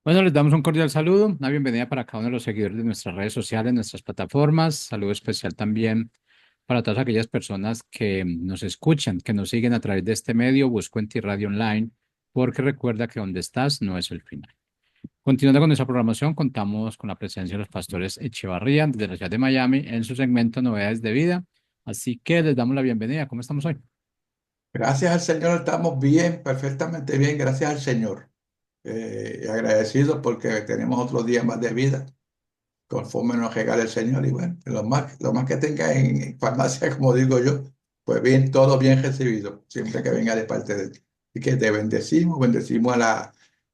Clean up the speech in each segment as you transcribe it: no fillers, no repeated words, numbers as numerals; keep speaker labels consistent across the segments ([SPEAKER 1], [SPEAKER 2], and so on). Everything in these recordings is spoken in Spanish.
[SPEAKER 1] Bueno, les damos un cordial saludo, una bienvenida para cada uno de los seguidores de nuestras redes sociales, nuestras plataformas. Saludo especial también para todas aquellas personas que nos escuchan, que nos siguen a través de este medio, Busco en Ti Radio Online, porque recuerda que donde estás no es el final. Continuando con nuestra programación, contamos con la presencia de los pastores Echevarría desde la ciudad de Miami en su segmento Novedades de Vida. Así que les damos la bienvenida. ¿Cómo estamos hoy?
[SPEAKER 2] Gracias al Señor estamos bien, perfectamente bien, gracias al Señor. Agradecidos porque tenemos otros días más de vida, conforme nos regala el Señor. Y bueno, lo más que tenga en farmacia, como digo yo, pues bien, todo bien recibido, siempre que venga de parte de ti. Y que te bendecimos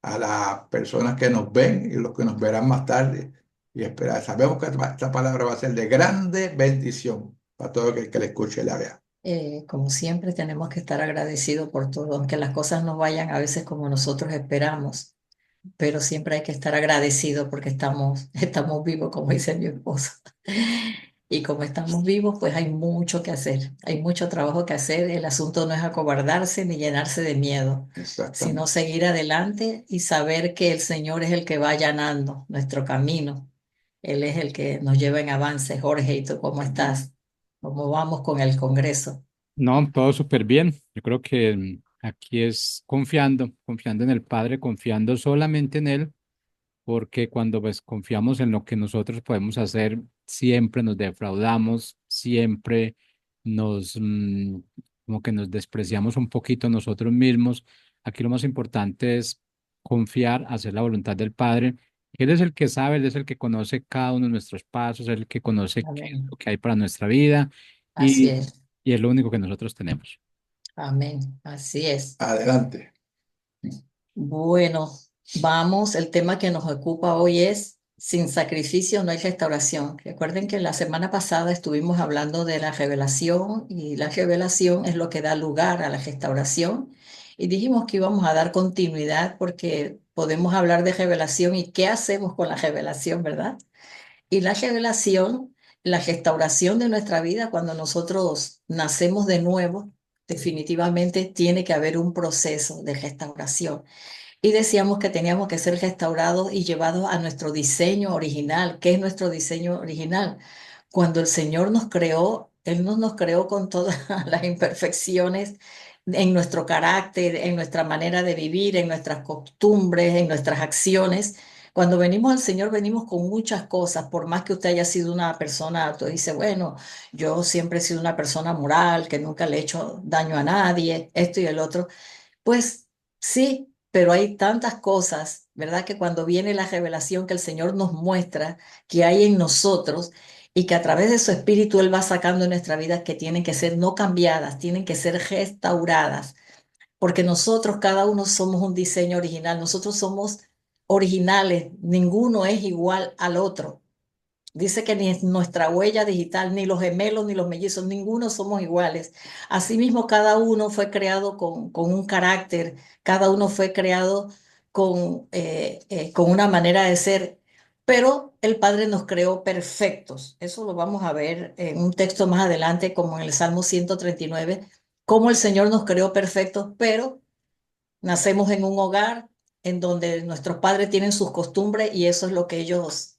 [SPEAKER 2] a las personas que nos ven y los que nos verán más tarde. Y espera, sabemos que esta palabra va a ser de grande bendición para todo el que le escuche y la vea.
[SPEAKER 3] Como siempre, tenemos que estar agradecidos por todo, aunque las cosas no vayan a veces como nosotros esperamos, pero siempre hay que estar agradecidos porque estamos vivos, como dice mi esposo. Y como estamos vivos, pues hay mucho que hacer, hay mucho trabajo que hacer. El asunto no es acobardarse ni llenarse de miedo, sino
[SPEAKER 2] Exactamente.
[SPEAKER 3] seguir adelante y saber que el Señor es el que va allanando nuestro camino. Él es el que nos lleva en avance. Jorge, ¿y tú cómo estás? ¿Cómo vamos con el Congreso?
[SPEAKER 1] No, todo súper bien. Yo creo que aquí es confiando en el Padre, confiando solamente en Él, porque cuando pues confiamos en lo que nosotros podemos hacer, siempre nos defraudamos, siempre nos como que nos despreciamos un poquito nosotros mismos. Aquí lo más importante es confiar, hacer la voluntad del Padre. Él es el que sabe, Él es el que conoce cada uno de nuestros pasos, Él es el que conoce qué es
[SPEAKER 3] Amén.
[SPEAKER 1] lo que hay para nuestra vida
[SPEAKER 3] Así
[SPEAKER 1] y,
[SPEAKER 3] es.
[SPEAKER 1] y es lo único que nosotros tenemos.
[SPEAKER 3] Amén. Así es.
[SPEAKER 2] Adelante.
[SPEAKER 3] Bueno, vamos. El tema que nos ocupa hoy es sin sacrificio no hay restauración. Recuerden que la semana pasada estuvimos hablando de la revelación y la revelación es lo que da lugar a la restauración. Y dijimos que íbamos a dar continuidad porque podemos hablar de revelación y qué hacemos con la revelación, ¿verdad? Y la revelación, la restauración de nuestra vida, cuando nosotros nacemos de nuevo, definitivamente tiene que haber un proceso de restauración. Y decíamos que teníamos que ser restaurados y llevados a nuestro diseño original. ¿Qué es nuestro diseño original? Cuando el Señor nos creó, Él no nos creó con todas las imperfecciones en nuestro carácter, en nuestra manera de vivir, en nuestras costumbres, en nuestras acciones. Cuando venimos al Señor, venimos con muchas cosas, por más que usted haya sido una persona, tú dices, bueno, yo siempre he sido una persona moral, que nunca le he hecho daño a nadie, esto y el otro. Pues sí, pero hay tantas cosas, ¿verdad? Que cuando viene la revelación que el Señor nos muestra que hay en nosotros y que a través de su espíritu Él va sacando en nuestra vida que tienen que ser no cambiadas, tienen que ser restauradas, porque nosotros cada uno somos un diseño original, nosotros somos originales, ninguno es igual al otro. Dice que ni nuestra huella digital, ni los gemelos, ni los mellizos, ninguno somos iguales. Asimismo, cada uno fue creado con un carácter, cada uno fue creado con una manera de ser, pero el Padre nos creó perfectos. Eso lo vamos a ver en un texto más adelante, como en el Salmo 139, cómo el Señor nos creó perfectos, pero nacemos en un hogar en donde nuestros padres tienen sus costumbres y eso es lo que ellos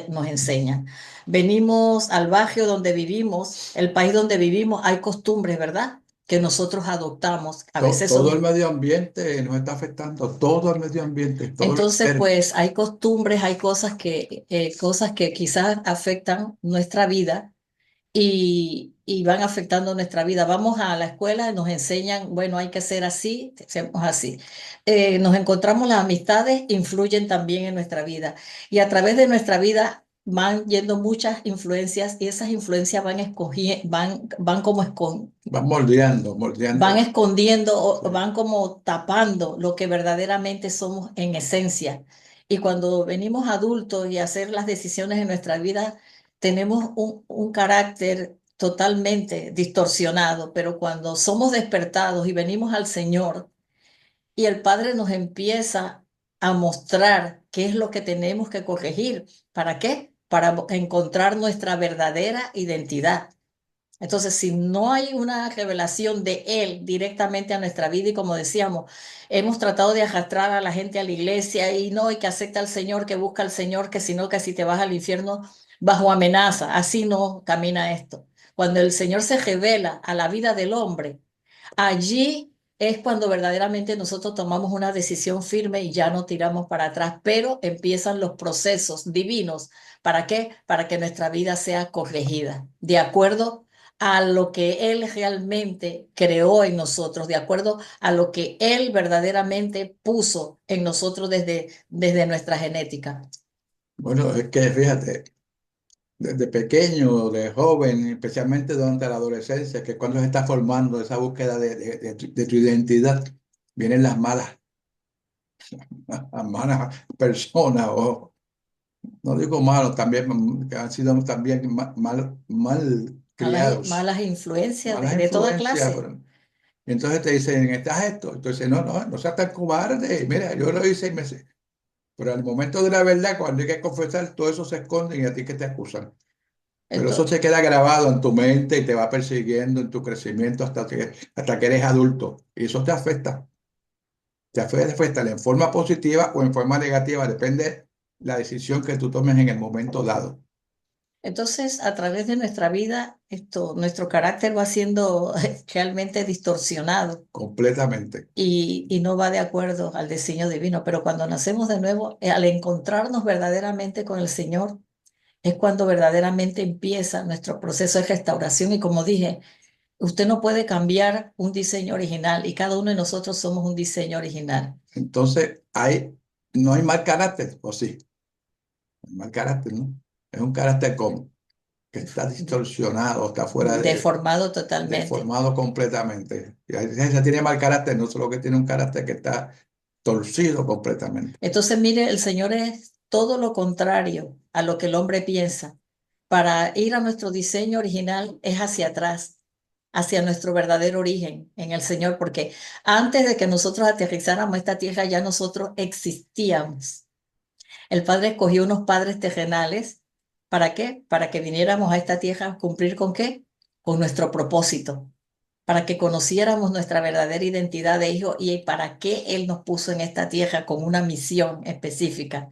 [SPEAKER 3] nos enseñan. Venimos al barrio donde vivimos, el país donde vivimos, hay costumbres, ¿verdad? Que nosotros adoptamos. A veces
[SPEAKER 2] Todo el
[SPEAKER 3] son.
[SPEAKER 2] medio ambiente nos está afectando, todo el medio ambiente, todo el
[SPEAKER 3] Entonces,
[SPEAKER 2] ser.
[SPEAKER 3] pues hay costumbres, hay cosas que quizás afectan nuestra vida y van afectando nuestra vida. Vamos a la escuela, nos enseñan, bueno, hay que ser así, seamos así. Nos encontramos las amistades, influyen también en nuestra vida y a través de nuestra vida van yendo muchas influencias y esas influencias van como
[SPEAKER 2] Van moldeando,
[SPEAKER 3] van
[SPEAKER 2] moldeando.
[SPEAKER 3] escondiendo
[SPEAKER 2] Sí.
[SPEAKER 3] o van como tapando lo que verdaderamente somos en esencia. Y cuando venimos adultos y a hacer las decisiones en nuestra vida, tenemos un carácter totalmente distorsionado, pero cuando somos despertados y venimos al Señor y el Padre nos empieza a mostrar qué es lo que tenemos que corregir, ¿para qué? Para encontrar nuestra verdadera identidad. Entonces, si no hay una revelación de Él directamente a nuestra vida, y como decíamos, hemos tratado de arrastrar a la gente a la iglesia y no, y que acepta al Señor, que busca al Señor, que si no, que si te vas al infierno bajo amenaza. Así no camina esto. Cuando el Señor se revela a la vida del hombre, allí es cuando verdaderamente nosotros tomamos una decisión firme y ya no tiramos para atrás, pero empiezan los procesos divinos. ¿Para qué? Para que nuestra vida sea corregida, de acuerdo a lo que Él realmente creó en nosotros, de acuerdo a lo que Él verdaderamente puso en nosotros desde nuestra genética.
[SPEAKER 2] Bueno, es que fíjate, desde pequeño, de joven, especialmente durante la adolescencia, que cuando se está formando esa búsqueda de tu identidad, vienen las malas personas, o no digo malos, también que han sido también mal criados,
[SPEAKER 3] Malas influencias
[SPEAKER 2] malas
[SPEAKER 3] de toda
[SPEAKER 2] influencias.
[SPEAKER 3] clase.
[SPEAKER 2] Y entonces te dicen, ¿estás esto? Entonces, no, no, no seas tan cobarde. Mira, yo lo hice y me sé. Pero al momento de la verdad, cuando hay que confesar, todo eso se esconde y a ti que te acusan. Pero eso
[SPEAKER 3] Entonces,
[SPEAKER 2] se queda grabado en tu mente y te va persiguiendo en tu crecimiento hasta que eres adulto. Y eso te afecta. Te afecta en forma positiva o en forma negativa. Depende la decisión que tú tomes en el momento dado.
[SPEAKER 3] Entonces, a través de nuestra vida, nuestro carácter va siendo realmente distorsionado
[SPEAKER 2] Completamente.
[SPEAKER 3] y no va de acuerdo al diseño divino. Pero cuando nacemos de nuevo, al encontrarnos verdaderamente con el Señor, es cuando verdaderamente empieza nuestro proceso de restauración. Y como dije, usted no puede cambiar un diseño original y cada uno de nosotros somos un diseño original.
[SPEAKER 2] Entonces, no hay mal carácter, ¿o sí? No hay mal carácter, ¿no? Es un carácter como que está distorsionado, está fuera
[SPEAKER 3] Deformado totalmente.
[SPEAKER 2] deformado completamente. Y ahí ella tiene mal carácter, no solo que tiene un carácter que está torcido completamente.
[SPEAKER 3] Entonces, mire, el Señor es todo lo contrario a lo que el hombre piensa. Para ir a nuestro diseño original es hacia atrás, hacia nuestro verdadero origen en el Señor, porque antes de que nosotros aterrizáramos esta tierra, ya nosotros existíamos. El Padre escogió unos padres terrenales. ¿Para qué? Para que viniéramos a esta tierra a cumplir con qué? Con nuestro propósito, para que conociéramos nuestra verdadera identidad de hijo y para qué Él nos puso en esta tierra con una misión específica.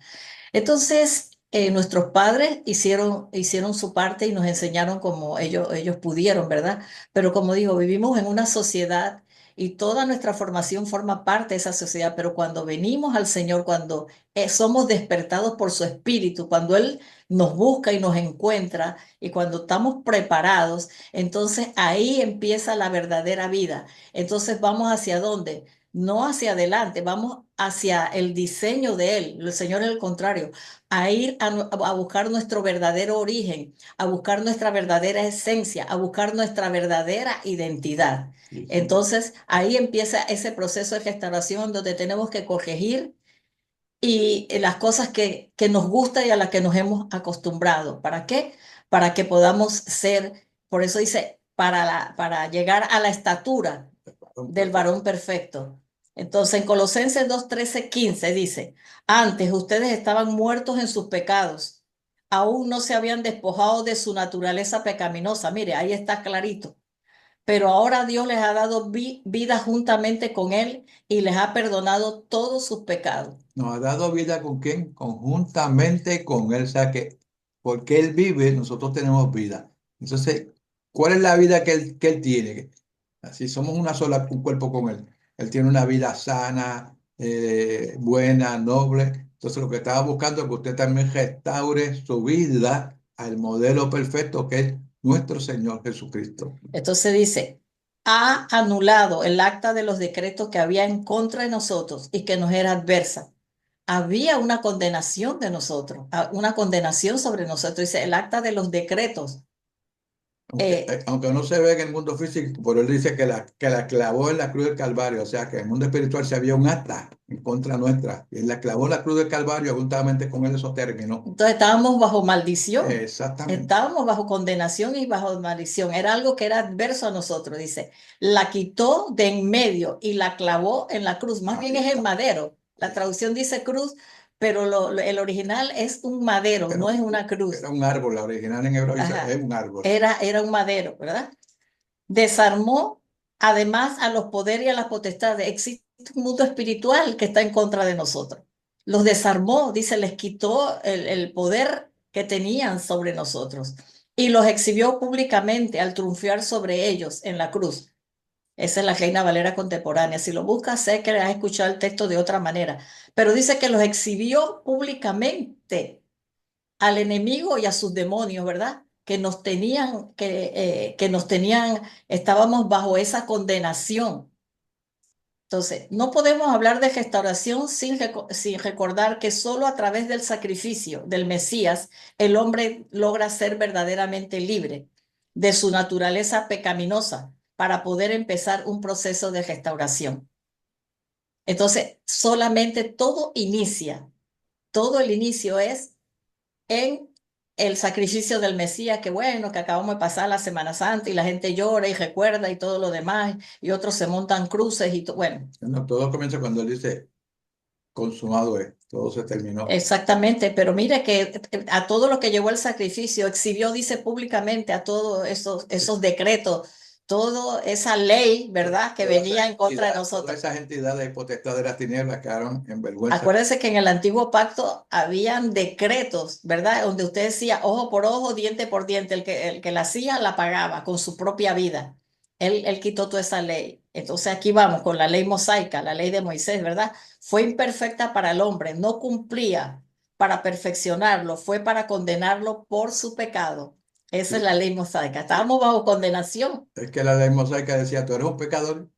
[SPEAKER 3] Entonces, nuestros padres hicieron su parte y nos enseñaron como ellos pudieron, ¿verdad? Pero como digo, vivimos en una sociedad y toda nuestra formación forma parte de esa sociedad, pero cuando venimos al Señor, cuando somos despertados por su Espíritu, cuando Él nos busca y nos encuentra y cuando estamos preparados, entonces ahí empieza la verdadera vida. Entonces vamos hacia dónde? No hacia adelante, vamos hacia el diseño de Él. El Señor es el contrario, a ir a buscar nuestro verdadero origen, a buscar nuestra verdadera esencia, a buscar nuestra verdadera identidad.
[SPEAKER 2] Sí, sí.
[SPEAKER 3] Entonces, ahí empieza ese proceso de restauración donde tenemos que corregir y las cosas que nos gustan y a las que nos hemos acostumbrado. ¿Para qué? Para que podamos ser, por eso dice, para llegar a la estatura del varón perfecto. Entonces, en Colosenses 2, 13, 15 dice, antes ustedes estaban muertos en sus pecados, aún no se habían despojado de su naturaleza pecaminosa. Mire, ahí está clarito. Pero ahora Dios les ha dado vida juntamente con Él y les ha perdonado todos sus pecados.
[SPEAKER 2] Nos ha dado vida con quién? Conjuntamente con Él. O sea que porque Él vive, nosotros tenemos vida. Entonces, ¿cuál es la vida que Él tiene? Así somos una sola, un cuerpo con Él. Él tiene una vida sana, buena, noble. Entonces, lo que estaba buscando es que usted también restaure su vida al modelo perfecto que es nuestro Señor Jesucristo.
[SPEAKER 3] Entonces dice, ha anulado el acta de los decretos que había en contra de nosotros y que nos era adversa. Había una condenación de nosotros, una condenación sobre nosotros. Dice, el acta de los decretos. Eh,
[SPEAKER 2] Aunque no se ve en el mundo físico, pero él dice que la clavó en la cruz del Calvario, o sea que en el mundo espiritual se había un acta en contra nuestra, y él la clavó en la cruz del Calvario, juntamente con él eso terminó.
[SPEAKER 3] entonces estábamos bajo maldición,
[SPEAKER 2] Exactamente.
[SPEAKER 3] estábamos bajo condenación y bajo maldición. Era algo que era adverso a nosotros, dice. La quitó de en medio y la clavó en la cruz. Más bien
[SPEAKER 2] Ahí
[SPEAKER 3] es el
[SPEAKER 2] está.
[SPEAKER 3] madero. La traducción dice cruz, pero el original es un madero, no
[SPEAKER 2] Pero
[SPEAKER 3] es una cruz.
[SPEAKER 2] era un árbol, la original en hebreo dice,
[SPEAKER 3] Ajá.
[SPEAKER 2] es un árbol.
[SPEAKER 3] Era un madero, ¿verdad? desarmó además a los poderes y a las potestades. Existe un mundo espiritual que está en contra de nosotros. Los desarmó, dice, les quitó el poder que tenían sobre nosotros y los exhibió públicamente al triunfar sobre ellos en la cruz. Esa es la Reina Valera contemporánea. Si lo buscas, sé que has escuchado el texto de otra manera, pero dice que los exhibió públicamente al enemigo y a sus demonios, ¿verdad? Que nos tenían, estábamos bajo esa condenación. Entonces, no podemos hablar de restauración sin recordar que solo a través del sacrificio del Mesías el hombre logra ser verdaderamente libre de su naturaleza pecaminosa para poder empezar un proceso de restauración. Entonces, solamente todo el inicio es en el sacrificio del Mesías, que bueno, que acabamos de pasar la Semana Santa y la gente llora y recuerda y todo lo demás, y otros se montan cruces y bueno.
[SPEAKER 2] No, todo comienza cuando él dice, consumado es, todo se terminó.
[SPEAKER 3] Exactamente, pero mire que a todo lo que llevó el sacrificio, exhibió, dice públicamente, a todos esos decretos, toda esa ley, ¿verdad?, que venía en contra de
[SPEAKER 2] Todas
[SPEAKER 3] nosotros.
[SPEAKER 2] esas entidades y potestades de las tinieblas quedaron en vergüenza.
[SPEAKER 3] Acuérdense que en el antiguo pacto habían decretos, ¿verdad?, donde usted decía ojo por ojo, diente por diente, el que la hacía la pagaba con su propia vida. Él quitó toda esa ley. Entonces aquí vamos con la ley mosaica, la ley de Moisés, ¿verdad? Fue imperfecta para el hombre, no cumplía para perfeccionarlo, fue para condenarlo por su pecado. Esa es la ley mosaica. Estábamos bajo condenación.
[SPEAKER 2] Es que la ley mosaica decía, tú eres un pecador,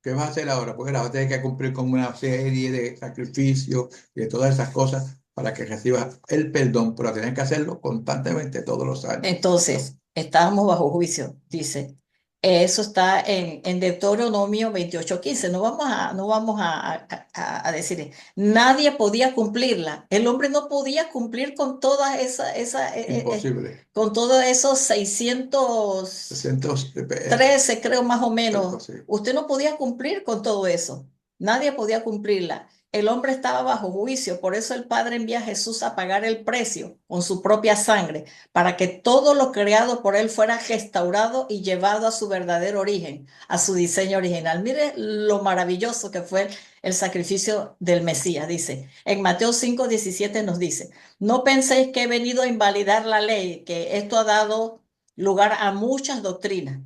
[SPEAKER 2] ¿qué vas a hacer ahora? Pues ahora vas a tener que cumplir con una serie de sacrificios y de todas esas cosas para que recibas el perdón, pero tienes que hacerlo constantemente todos los años.
[SPEAKER 3] Entonces, estábamos bajo juicio, dice. Eso está en Deuteronomio 28:15. No vamos a decir, nadie podía cumplirla. El hombre no podía cumplir con toda
[SPEAKER 2] Imposible.
[SPEAKER 3] con todos esos 613, creo más o menos. Usted no podía cumplir con todo eso. Nadie podía cumplirla. El hombre estaba bajo juicio, por eso el Padre envía a Jesús a pagar el precio con su propia sangre para que todo lo creado por él fuera restaurado y llevado a su verdadero origen, a su diseño original. Mire lo maravilloso que fue el sacrificio del Mesías, dice. En Mateo 5:17 nos dice, no penséis que he venido a invalidar la ley, que esto ha dado lugar a muchas doctrinas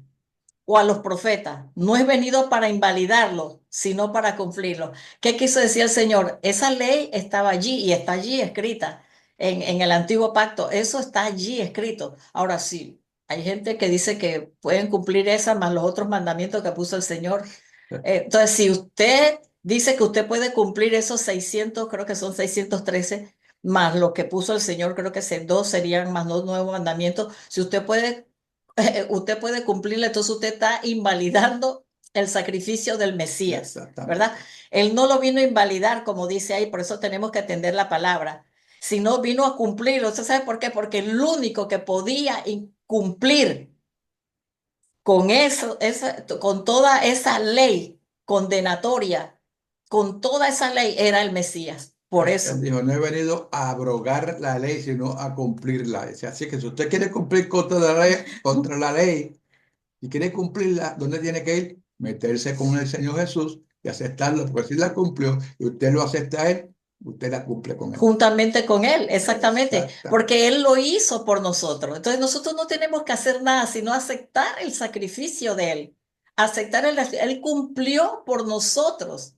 [SPEAKER 3] o a los profetas. No he venido para invalidarlo, sino para cumplirlo. ¿Qué quiso decir el Señor? Esa ley estaba allí y está allí escrita en el antiguo pacto. Eso está allí escrito. Ahora sí, hay gente que dice que pueden cumplir esa más los otros mandamientos que puso el Señor. Entonces, si usted dice que usted puede cumplir esos 600, creo que son 613, más lo que puso el Señor, creo que dos serían más dos nuevos mandamientos. Si usted puede cumplirle, entonces usted está invalidando el sacrificio del Mesías, ¿verdad? Él no lo vino a invalidar, como dice ahí, por eso tenemos que entender la palabra, sino vino a cumplirlo. ¿Usted sabe por qué? Porque el único que podía cumplir con eso, con toda esa ley condenatoria, con toda esa ley, era el Mesías. Por eso.
[SPEAKER 2] Él dijo, no he venido a abrogar la ley, sino a cumplirla. Dice, así que si usted quiere cumplir contra la ley y quiere cumplirla, ¿dónde tiene que ir? Meterse con el Señor Jesús y aceptarlo, porque si la cumplió y usted lo acepta a él, usted la cumple con él.
[SPEAKER 3] Juntamente con él, exactamente, porque él lo hizo por nosotros. Entonces nosotros no tenemos que hacer nada, sino aceptar el sacrificio de él. Él cumplió por nosotros.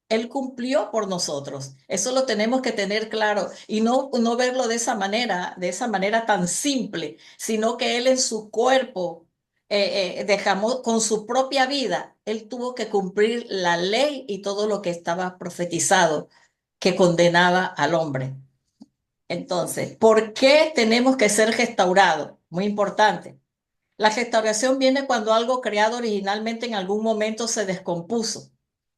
[SPEAKER 3] Él cumplió por nosotros. Eso lo tenemos que tener claro y no verlo de esa manera tan simple, sino que él en su cuerpo dejamos con su propia vida, él tuvo que cumplir la ley y todo lo que estaba profetizado que condenaba al hombre. Entonces, ¿por qué tenemos que ser restaurados? Muy importante. La restauración viene cuando algo creado originalmente en algún momento se descompuso.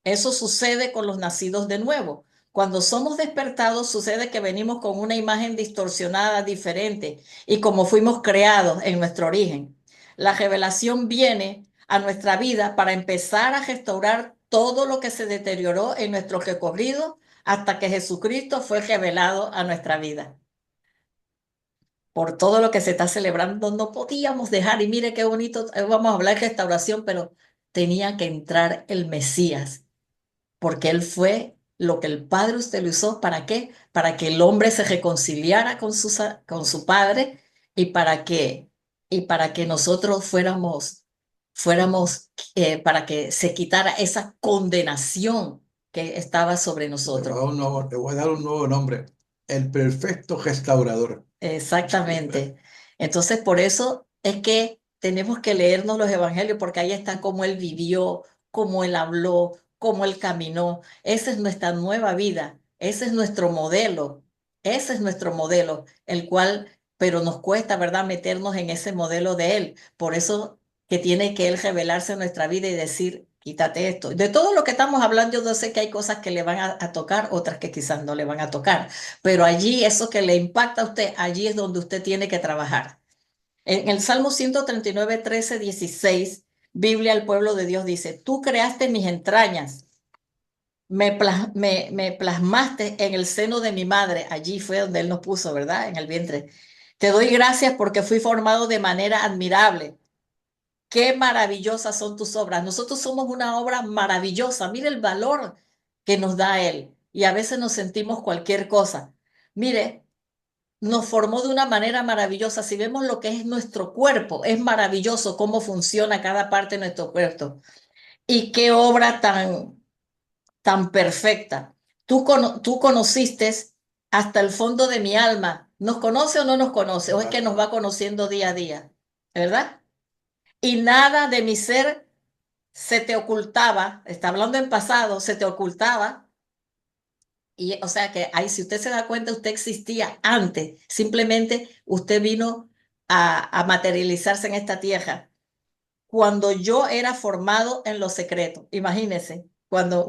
[SPEAKER 3] Eso sucede con los nacidos de nuevo. Cuando somos despertados, sucede que venimos con una imagen distorsionada, diferente, y como fuimos creados en nuestro origen. La revelación viene a nuestra vida para empezar a restaurar todo lo que se deterioró en nuestro recorrido hasta que Jesucristo fue revelado a nuestra vida. por todo lo que se está celebrando, no podíamos dejar, y mire qué bonito, vamos a hablar de restauración, pero tenía que entrar el Mesías, porque él fue lo que el Padre usted lo usó, ¿para qué? Para que el hombre se reconciliara con su Padre y para que nosotros para que se quitara esa condenación que estaba sobre nosotros.
[SPEAKER 2] Le voy a dar un nuevo nombre, el perfecto restaurador.
[SPEAKER 3] Exactamente. Entonces, por eso es que tenemos que leernos los evangelios, porque ahí está cómo él vivió, cómo él habló, cómo él caminó. Esa es nuestra nueva vida, ese es nuestro modelo, ese es nuestro modelo, el cual, pero nos cuesta, ¿verdad?, meternos en ese modelo de él. Por eso que tiene que él revelarse en nuestra vida y decir, quítate esto. De todo lo que estamos hablando, yo sé que hay cosas que le van a tocar, otras que quizás no le van a tocar. Pero allí, eso que le impacta a usted, allí es donde usted tiene que trabajar. En el Salmo 139, 13, 16, Biblia al pueblo de Dios dice, tú creaste mis entrañas, me plasmaste en el seno de mi madre. Allí fue donde Él nos puso, ¿verdad? En el vientre. Te doy gracias porque fui formado de manera admirable. Qué maravillosas son tus obras. Nosotros somos una obra maravillosa. Mire el valor que nos da Él. Y a veces nos sentimos cualquier cosa. Mire, nos formó de una manera maravillosa. Si vemos lo que es nuestro cuerpo, es maravilloso cómo funciona cada parte de nuestro cuerpo. Y qué obra tan perfecta. Tú conociste hasta el fondo de mi alma. ¿Nos conoce o no nos conoce? ¿O es que nos va conociendo día a día? ¿Verdad? Y nada de mi ser se te ocultaba. Está hablando en pasado, se te ocultaba. Y o sea que ahí, si usted se da cuenta, usted existía antes. Simplemente usted vino a materializarse en esta tierra. Cuando yo era formado en lo secreto, imagínese, cuando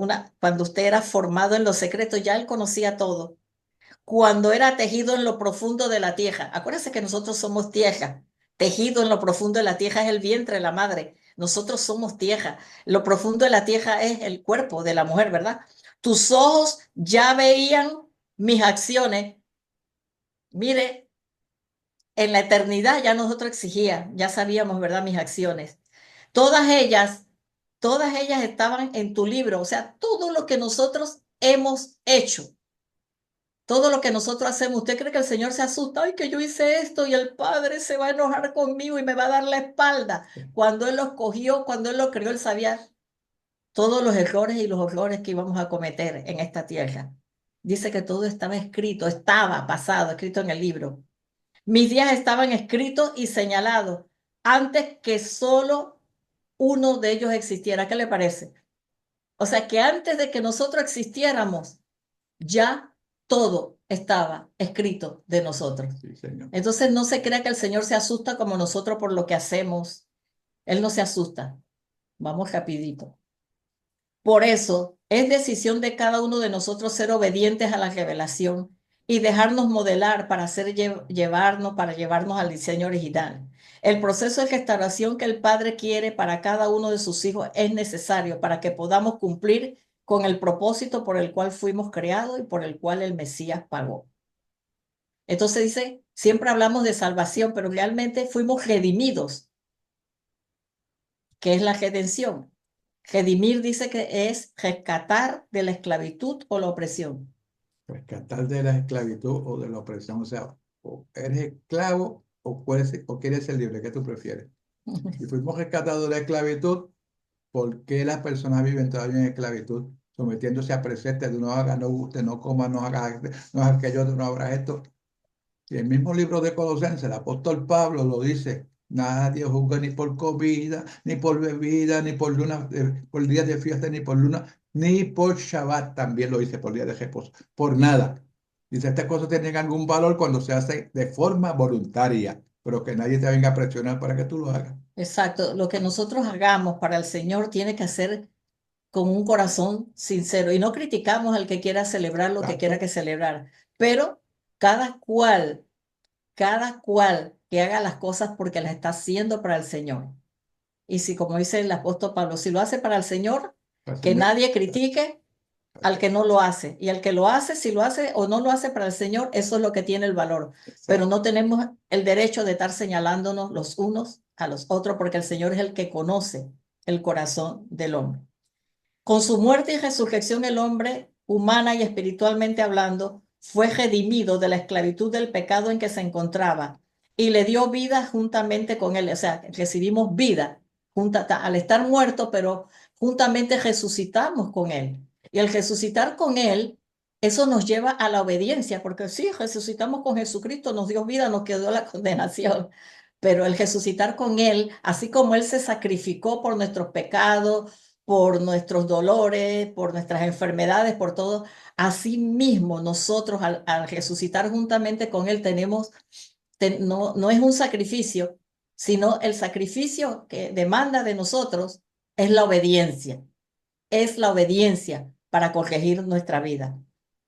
[SPEAKER 3] usted era formado en lo secreto, ya él conocía todo. Cuando era tejido en lo profundo de la tierra, acuérdense que nosotros somos tierra. Tejido en lo profundo de la tierra es el vientre de la madre. Nosotros somos tierra. Lo profundo de la tierra es el cuerpo de la mujer, ¿verdad? Tus ojos ya veían mis acciones. Mire, en la eternidad ya nosotros exigía, ya sabíamos, ¿verdad? Mis acciones. Todas ellas, todas ellas estaban en tu libro. O sea, todo lo que nosotros hemos hecho, todo lo que nosotros hacemos. ¿Usted cree que el Señor se asusta? Ay, que yo hice esto y el Padre se va a enojar conmigo y me va a dar la espalda. Cuando Él lo cogió, cuando Él lo creó, Él sabía todos los errores y los horrores que íbamos a cometer en esta tierra. Dice que todo estaba escrito, estaba pasado, escrito en el libro. Mis días estaban escritos y señalados antes que solo uno de ellos existiera. ¿Qué le parece? O sea que antes de que nosotros existiéramos, ya todo estaba escrito de nosotros.
[SPEAKER 2] Sí, Señor.
[SPEAKER 3] Entonces no se crea que el Señor se asusta como nosotros por lo que hacemos. Él no se asusta. Vamos rapidito. Por eso es decisión de cada uno de nosotros ser obedientes a la revelación y dejarnos modelar para para llevarnos al diseño original. El proceso de restauración que el Padre quiere para cada uno de sus hijos es necesario para que podamos cumplir con el propósito por el cual fuimos creados y por el cual el Mesías pagó. Entonces dice, siempre hablamos de salvación, pero realmente fuimos redimidos. ¿Qué es la redención? Redimir dice que es rescatar de la esclavitud o la opresión.
[SPEAKER 2] Rescatar de la esclavitud o de la opresión. O sea, o eres esclavo o quieres ser libre. ¿Qué tú prefieres? Si fuimos rescatados de la esclavitud, ¿por qué las personas viven todavía en esclavitud? Sometiéndose a preceptos de no haga, no guste, no coma, no haga, no haga aquello, no haga esto. Y el mismo libro de Colosenses, el apóstol Pablo lo dice, nadie juzga ni por comida, ni por bebida, ni por luna, por días de fiesta, ni por luna, ni por Shabbat, también lo dice por día de reposo, por nada. Dice, estas cosas tienen algún valor cuando se hace de forma voluntaria, pero que nadie te venga a presionar para que tú lo hagas.
[SPEAKER 3] Exacto, lo que nosotros hagamos para el Señor tiene que hacer con un corazón sincero y no criticamos al que quiera celebrar lo que quiera
[SPEAKER 2] Exacto.
[SPEAKER 3] que celebrar, pero cada cual, cada cual que haga las cosas porque las está haciendo para el Señor. Y si, como dice el apóstol Pablo, si lo hace para el Señor,
[SPEAKER 2] Al
[SPEAKER 3] que
[SPEAKER 2] Señor,
[SPEAKER 3] nadie critique al que no lo hace. Y al que lo hace, si lo hace o no lo hace para el Señor, eso es lo que tiene el valor. Pero
[SPEAKER 2] Exacto.
[SPEAKER 3] no tenemos el derecho de estar señalándonos los unos a los otros, porque el Señor es el que conoce el corazón del hombre. Con su muerte y resurrección, el hombre, humana y espiritualmente hablando, fue redimido de la esclavitud del pecado en que se encontraba y le dio vida juntamente con él. O sea, recibimos vida al estar muerto, pero juntamente resucitamos con él. Y al resucitar con él, eso nos lleva a la obediencia, porque sí, resucitamos con Jesucristo, nos dio vida, nos quedó la condenación. Pero el resucitar con él, así como él se sacrificó por nuestros pecados, por nuestros dolores, por nuestras enfermedades, por todo. Asimismo, nosotros al resucitar juntamente con Él tenemos, no es un sacrificio, sino el sacrificio que demanda de nosotros es la obediencia para corregir nuestra vida.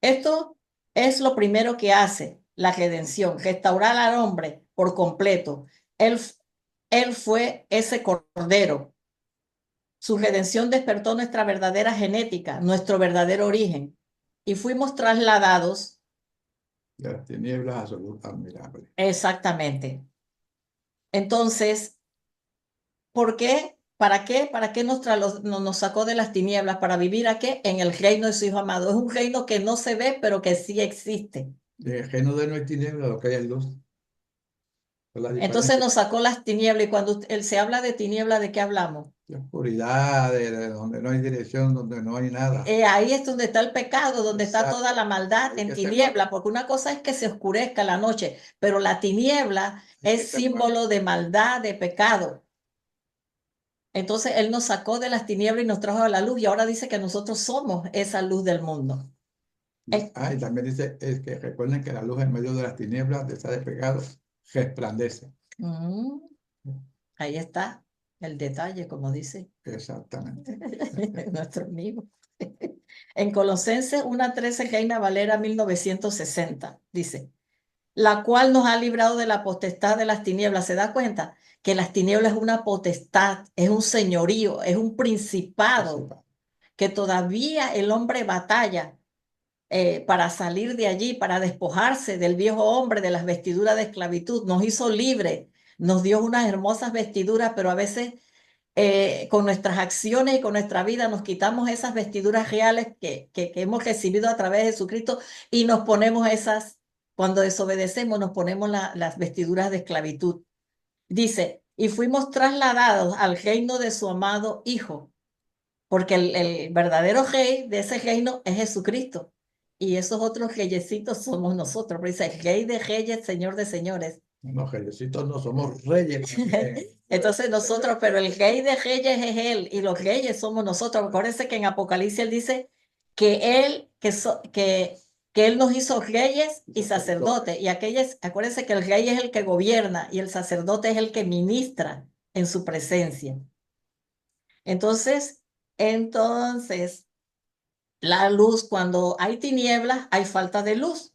[SPEAKER 3] Esto es lo primero que hace la redención, restaurar al hombre por completo. Él fue ese cordero. Su redención despertó nuestra verdadera genética, nuestro verdadero origen, y fuimos trasladados
[SPEAKER 2] De las tinieblas a su luz admirable.
[SPEAKER 3] exactamente. Entonces, ¿por qué? ¿Para qué? ¿Para qué nos sacó de las tinieblas? ¿Para vivir a qué? En el reino de su Hijo amado. Es un reino que no se ve, pero que sí existe.
[SPEAKER 2] De ajeno de no hay tinieblas, lo que hay es luz. Es la
[SPEAKER 3] Entonces
[SPEAKER 2] diferencia.
[SPEAKER 3] nos sacó las tinieblas y cuando él se habla de tinieblas, ¿de qué hablamos?
[SPEAKER 2] De oscuridad, de donde no hay dirección, donde no hay nada.
[SPEAKER 3] Ahí es donde está el pecado, donde está
[SPEAKER 2] Exacto.
[SPEAKER 3] toda la maldad
[SPEAKER 2] Hay
[SPEAKER 3] en
[SPEAKER 2] que ser malo.
[SPEAKER 3] tiniebla, porque una cosa es que se oscurezca la noche, pero la tiniebla
[SPEAKER 2] Hay que
[SPEAKER 3] es
[SPEAKER 2] ser malo.
[SPEAKER 3] símbolo de maldad, de pecado. Entonces Él nos sacó de las tinieblas y nos trajo a la luz y ahora dice que nosotros somos esa luz del mundo.
[SPEAKER 2] Y también dice es que recuerden que la luz en medio de las tinieblas de estar despegados resplandece.
[SPEAKER 3] Mm, ahí está el detalle, como dice
[SPEAKER 2] Exactamente.
[SPEAKER 3] nuestro amigo. En Colosenses 1:13, Reina Valera 1960, dice, la cual nos ha librado de la potestad de las tinieblas. ¿Se da cuenta? Que las tinieblas es una potestad, es un señorío, es un principado, que todavía el hombre batalla para salir de allí, para despojarse del viejo hombre, de las vestiduras de esclavitud. Nos hizo libre, nos dio unas hermosas vestiduras, pero a veces con nuestras acciones y con nuestra vida nos quitamos esas vestiduras reales que hemos recibido a través de Jesucristo y nos ponemos esas, cuando desobedecemos, nos ponemos las vestiduras de esclavitud. Dice, y fuimos trasladados al reino de su amado Hijo, porque el verdadero rey de ese reino es Jesucristo. Y esos otros reyesitos somos nosotros. Pero dice, Rey de reyes, Señor de señores.
[SPEAKER 2] Los reyesitos no somos reyes también.
[SPEAKER 3] Entonces nosotros, pero el rey de reyes es él y los reyes somos nosotros. Acuérdense que en Apocalipsis él dice que él nos hizo reyes y sacerdotes. Y acuérdense que el rey es el que gobierna y el sacerdote es el que ministra en su presencia. Entonces, la luz, cuando hay tinieblas, hay falta de luz.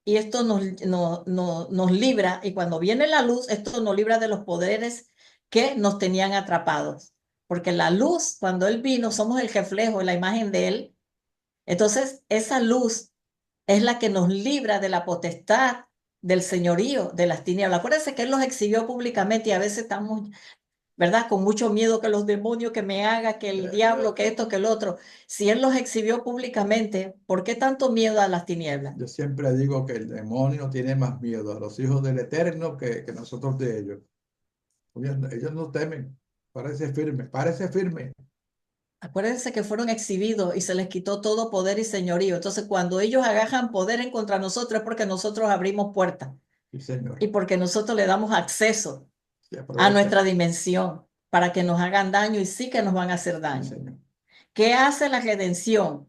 [SPEAKER 3] Y esto nos libra, y cuando viene la luz, esto nos libra de los poderes que nos tenían atrapados. Porque la luz, cuando Él vino, somos el reflejo, la imagen de Él. Entonces, esa luz es la que nos libra de la potestad, del señorío, de las tinieblas. Acuérdense que Él los exhibió públicamente y a veces estamos, ¿verdad? Con mucho miedo que los demonios, que me haga, que el diablo, que esto, que el otro. Si Él los exhibió públicamente, ¿por qué tanto miedo a las tinieblas?
[SPEAKER 2] Yo siempre digo que el demonio tiene más miedo a los hijos del Eterno que nosotros de ellos. Ellos no temen. Parece firme, parece firme.
[SPEAKER 3] Acuérdense que fueron exhibidos y se les quitó todo poder y señorío. Entonces, cuando ellos agarran poder en contra de nosotros es porque nosotros abrimos puertas
[SPEAKER 2] Sí, Señor.
[SPEAKER 3] y porque nosotros le damos acceso
[SPEAKER 2] Se
[SPEAKER 3] a
[SPEAKER 2] aprovecha.
[SPEAKER 3] nuestra dimensión para que nos hagan daño y sí que nos van a hacer
[SPEAKER 2] Sí,
[SPEAKER 3] daño.
[SPEAKER 2] Señor.
[SPEAKER 3] ¿Qué hace la redención?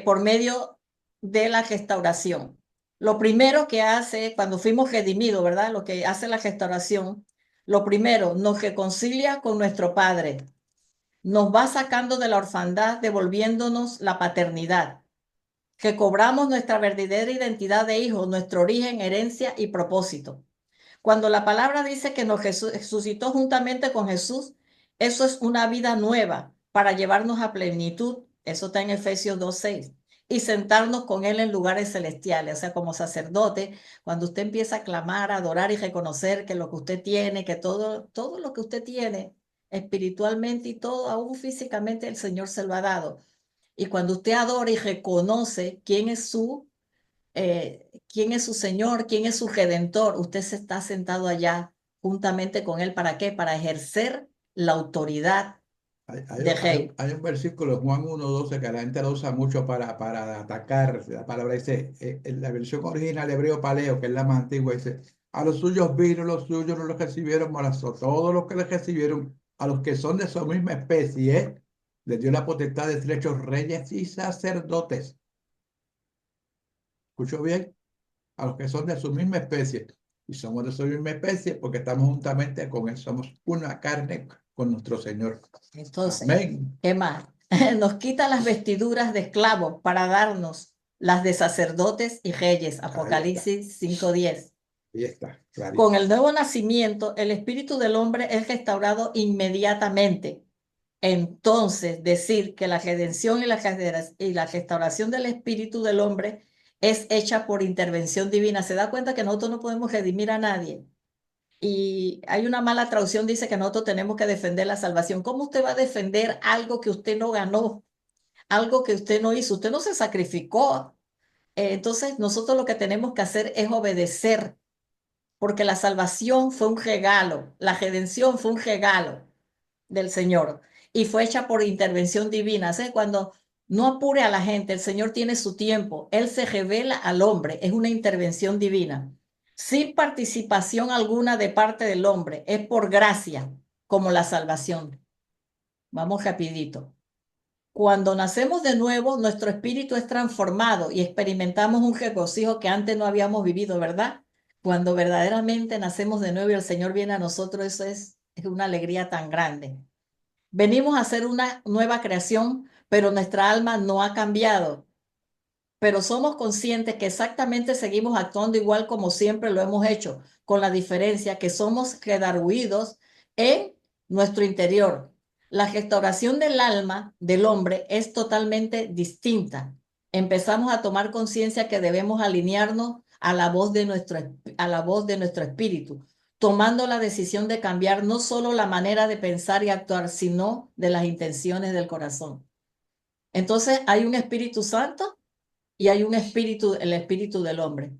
[SPEAKER 3] Por medio de la restauración. Lo primero que hace cuando fuimos redimidos, ¿verdad? Lo que hace la restauración, lo primero, nos reconcilia con nuestro Padre, nos va sacando de la orfandad, devolviéndonos la paternidad, recobramos nuestra verdadera identidad de hijos, nuestro origen, herencia y propósito. Cuando la palabra dice que nos resucitó juntamente con Jesús, eso es una vida nueva para llevarnos a plenitud Eso está en Efesios 2:6. Y sentarnos con Él en lugares celestiales, o sea, como sacerdote, cuando usted empieza a clamar, a adorar y reconocer que lo que usted tiene, que todo lo que usted tiene espiritualmente y todo, aún físicamente, el Señor se lo ha dado. Y cuando usted adora y reconoce quién es su Señor, quién es su Redentor, usted se está sentado allá juntamente con Él. ¿Para qué? Para ejercer la autoridad de rey.
[SPEAKER 2] Hay un versículo, Juan 1:12, que la gente lo usa mucho para atacar. La palabra dice, en la versión original hebreo paleo, que es la más antigua, dice, a los suyos vino, los suyos no los recibieron, mas a todos los que les recibieron, a los que son de su misma especie, les dio la potestad de ser hechos reyes y sacerdotes. ¿Escuchó bien? A los que son de su misma especie. Y somos de su misma especie porque estamos juntamente con Él. Somos una carne con nuestro Señor.
[SPEAKER 3] Entonces,
[SPEAKER 2] Amén.
[SPEAKER 3] ¿qué más? Nos quita las vestiduras de esclavos para darnos las de sacerdotes y reyes.
[SPEAKER 2] Ahí está.
[SPEAKER 3] Apocalipsis 5:10.
[SPEAKER 2] Ahí está,
[SPEAKER 3] Con
[SPEAKER 2] clarito.
[SPEAKER 3] el nuevo nacimiento, el espíritu del hombre es restaurado inmediatamente. Entonces, decir que la redención y la restauración del espíritu del hombre es hecha por intervención divina. ¿Se da cuenta que nosotros no podemos redimir a nadie? Y hay una mala traducción, dice que nosotros tenemos que defender la salvación. ¿Cómo usted va a defender algo que usted no ganó? Algo que usted no hizo, usted no se sacrificó. Entonces, nosotros lo que tenemos que hacer es obedecer, porque la salvación fue un regalo, la redención fue un regalo del Señor y fue hecha por intervención divina. ¿Sí? Cuando no apure a la gente, el Señor tiene su tiempo, Él se revela al hombre, es una intervención divina, sin participación alguna de parte del hombre, es por gracia, como la salvación. Vamos rapidito. Cuando nacemos de nuevo, nuestro espíritu es transformado y experimentamos un regocijo que antes no habíamos vivido, ¿verdad? Cuando verdaderamente nacemos de nuevo y el Señor viene a nosotros, eso es una alegría tan grande. Venimos a ser una nueva creación, pero nuestra alma no ha cambiado. Pero somos conscientes que exactamente seguimos actuando igual como siempre lo hemos hecho, con la diferencia que somos redarguidos en nuestro interior. La restauración del alma del hombre es totalmente distinta. Empezamos a tomar conciencia que debemos alinearnos a la voz de nuestro espíritu, tomando la decisión de cambiar no solo la manera de pensar y actuar, sino de las intenciones del corazón. Entonces, hay un Espíritu Santo y hay un espíritu, el espíritu del hombre.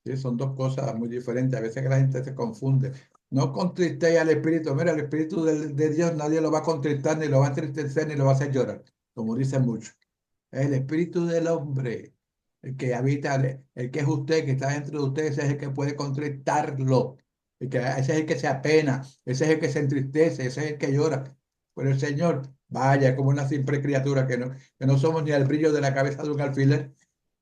[SPEAKER 2] Sí, son dos cosas muy diferentes. A veces que la gente se confunde. No contristéis al Espíritu. Mira, el Espíritu de Dios nadie lo va a contristar, ni lo va a entristecer, ni lo va a hacer llorar, como dicen muchos. Es el Espíritu del hombre, el que habita, el que es usted, que está dentro de usted, ese es el que puede contristarlo. Ese es el que se apena, ese es el que se entristece, ese es el que llora. Pero el Señor, vaya, como una simple criatura que no somos ni al brillo de la cabeza de un alfiler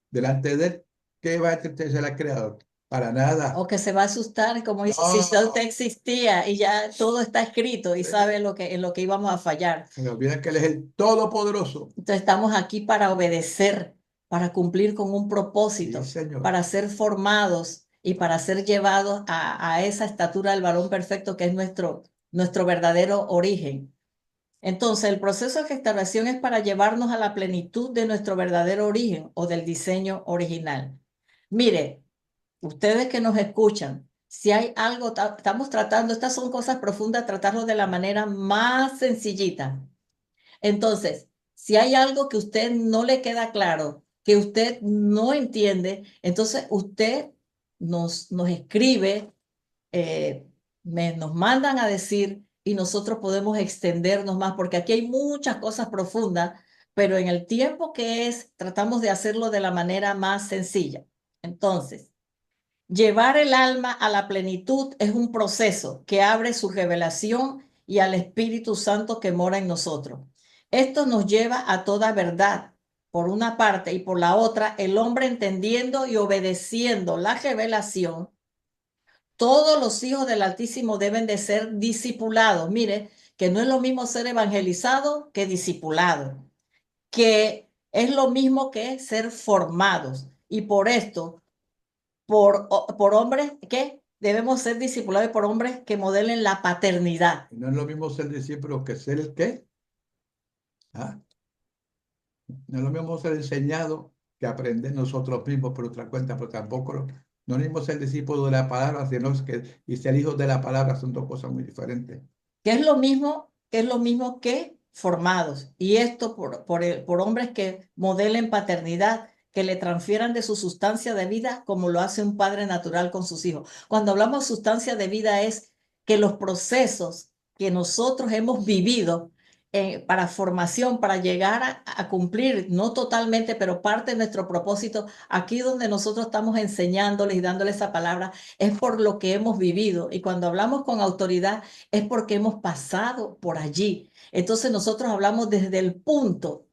[SPEAKER 2] delante de Él. ¿Qué va a entristecer al Creador? Para nada.
[SPEAKER 3] O que se va a asustar, como dice, si
[SPEAKER 2] No,
[SPEAKER 3] usted existía y ya todo está escrito y sabe en lo que íbamos a fallar.
[SPEAKER 2] se me olvida que Él es el Todopoderoso.
[SPEAKER 3] Entonces estamos aquí para obedecer, para cumplir con un
[SPEAKER 2] Sí,
[SPEAKER 3] propósito,
[SPEAKER 2] Señor.
[SPEAKER 3] para ser formados y para ser llevados a esa estatura del varón perfecto que es nuestro verdadero origen. Entonces, el proceso de restauración es para llevarnos a la plenitud de nuestro verdadero origen o del diseño original. Mire, ustedes que nos escuchan, si hay algo, estamos tratando, estas son cosas profundas, tratarlo de la manera más sencillita. Entonces, si hay algo que usted no le queda claro, que usted no entiende, entonces usted nos escribe, eh, nos mandan a decir y nosotros podemos extendernos más, porque aquí hay muchas cosas profundas, pero en el tiempo que es, tratamos de hacerlo de la manera más sencilla. Entonces, llevar el alma a la plenitud es un proceso que abre su revelación y al Espíritu Santo que mora en nosotros. Esto nos lleva a toda verdad, por una parte, y por la otra, el hombre entendiendo y obedeciendo la revelación. Todos los hijos del Altísimo deben de ser discipulados. Mire, que no es lo mismo ser evangelizado que discipulado, que es lo mismo que ser formados. Y por esto, por hombres que debemos ser discipulados por hombres que modelen la paternidad.
[SPEAKER 2] Y no es lo mismo ser discípulo que ser el qué. ¿Ah? No es lo mismo ser enseñado que aprender nosotros mismos por otra cuenta, pero tampoco no es lo mismo ser discípulo de la palabra, sino que y ser hijos de la palabra son dos cosas muy diferentes.
[SPEAKER 3] Que es lo mismo que formados. Y esto por hombres que modelen paternidad, que le transfieran de su sustancia de vida como lo hace un padre natural con sus hijos. Cuando hablamos de sustancia de vida es que los procesos que nosotros hemos vivido para formación, para llegar a cumplir, no totalmente, pero parte de nuestro propósito, aquí donde nosotros estamos enseñándoles y dándoles esa palabra, es por lo que hemos vivido. Y cuando hablamos con autoridad, es porque hemos pasado por allí. Entonces nosotros hablamos desde el punto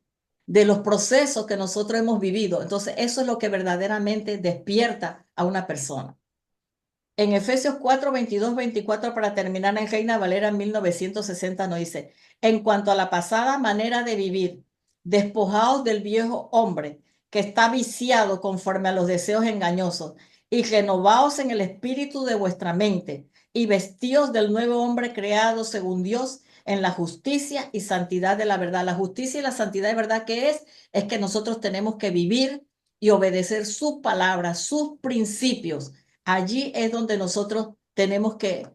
[SPEAKER 3] de los procesos que nosotros hemos vivido. Entonces eso es lo que verdaderamente despierta a una persona. En Efesios 4, 22, 24, para terminar en Reina Valera 1960, nos dice, en cuanto a la pasada manera de vivir, despojaos del viejo hombre que está viciado conforme a los deseos engañosos y renovaos en el espíritu de vuestra mente y vestíos del nuevo hombre creado según Dios en la justicia y santidad de la verdad. La justicia y la santidad de verdad, ¿qué es? Es que nosotros tenemos que vivir y obedecer sus palabras, sus principios. Allí es donde nosotros tenemos que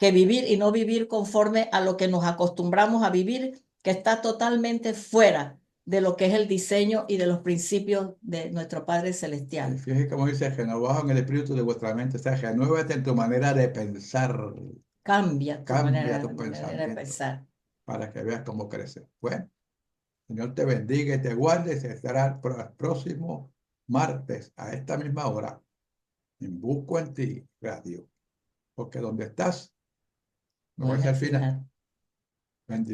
[SPEAKER 3] vivir y no vivir conforme a lo que nos acostumbramos a vivir, que está totalmente fuera de lo que es el diseño y de los principios de nuestro Padre Celestial.
[SPEAKER 2] Fíjese cómo dice, renovaos en el espíritu de vuestra mente, o sea, renuévate en tu manera de pensar,
[SPEAKER 3] Cambia tu
[SPEAKER 2] cambia
[SPEAKER 3] manera,
[SPEAKER 2] tu
[SPEAKER 3] manera de
[SPEAKER 2] pensamiento
[SPEAKER 3] pensar.
[SPEAKER 2] para que veas cómo crece. Bueno, Señor te bendiga y te guarde y se estará el próximo martes a esta misma hora en Busco en Ti Radio, porque donde estás no
[SPEAKER 3] No
[SPEAKER 2] es
[SPEAKER 3] es
[SPEAKER 2] el
[SPEAKER 3] el
[SPEAKER 2] final.
[SPEAKER 3] final.
[SPEAKER 2] Bendiciones.